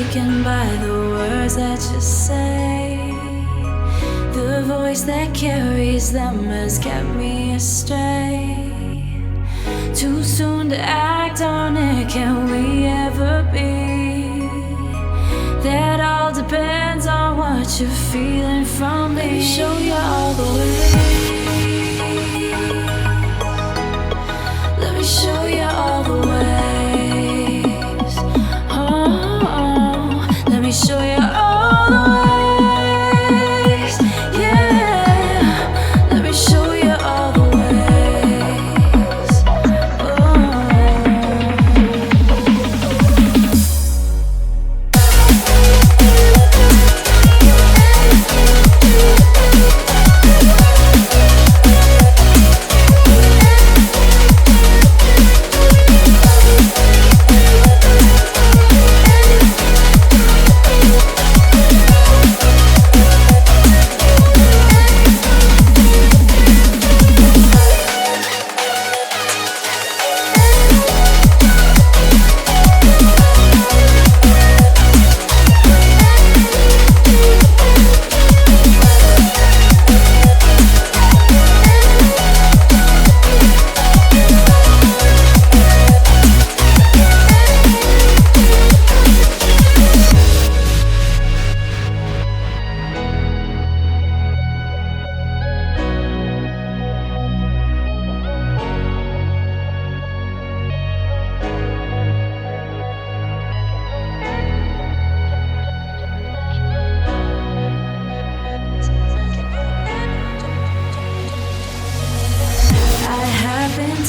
taken by the words that you say. The voice that carries them has kept me astray. Too soon to act on it, can we ever be? That all depends on what you're feeling from me. Let me show you all the way. Let me show you all the ways. Oh, let me show you all the ways. Yeah, let me show you all the ways.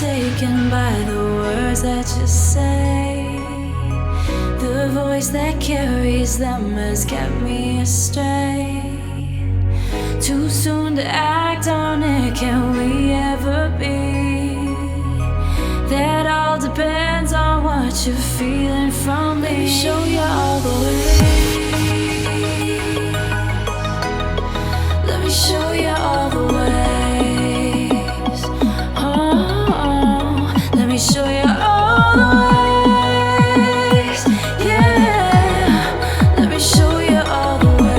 Taken by the words that you say. The voice that carries them has kept me astray. Too soon to act on it, can we ever be? That all depends on what you're feeling from me. Let me show you all the way. Let me show you all the way. Let me show you all the ways. Yeah, let me show you all the ways.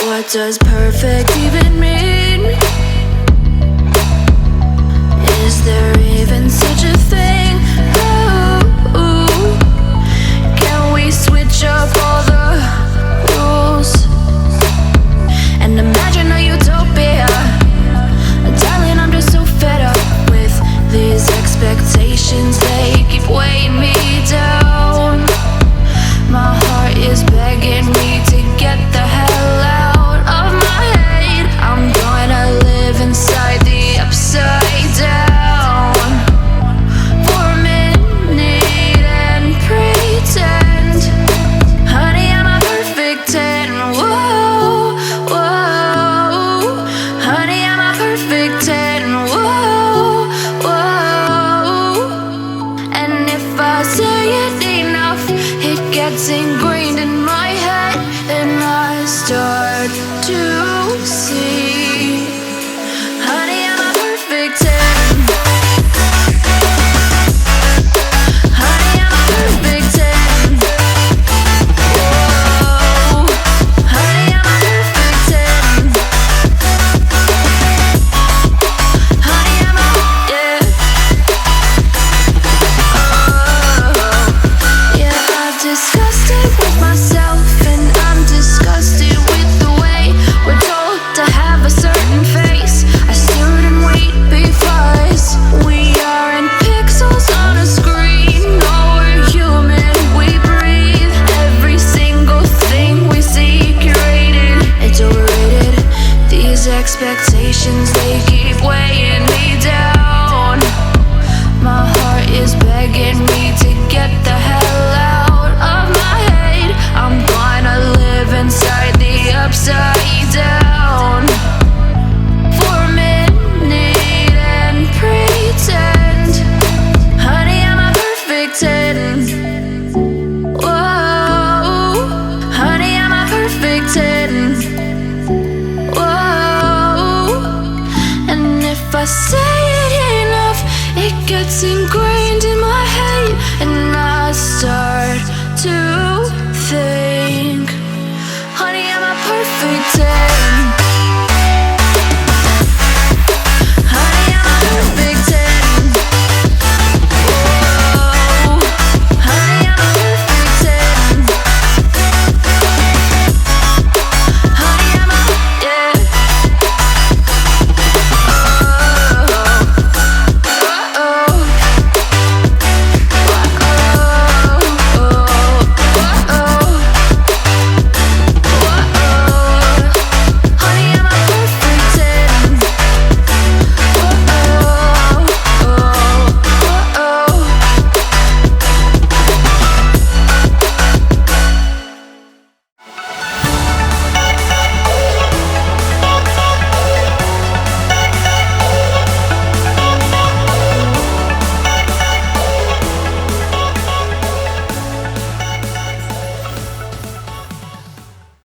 What does perfect even mean? Is there even such a thing? Ooh, can we switch up all the rules and imagine a utopia? Darling, I'm just so fed up with these expectations. They keep weighing me down. My heart is begging me to get the hell out of my head. I'm gonna live inside the upside down for a minute and pretend, honey, I'm a perfect 10. Whoa, whoa, honey, I'm a perfect 10. Whoa, whoa, and if I say it enough, it gets ingrained in my head, then I start to see, honey, I'm a perfect 10. Honey, I'm a perfect 10. Whoa, honey, expectations.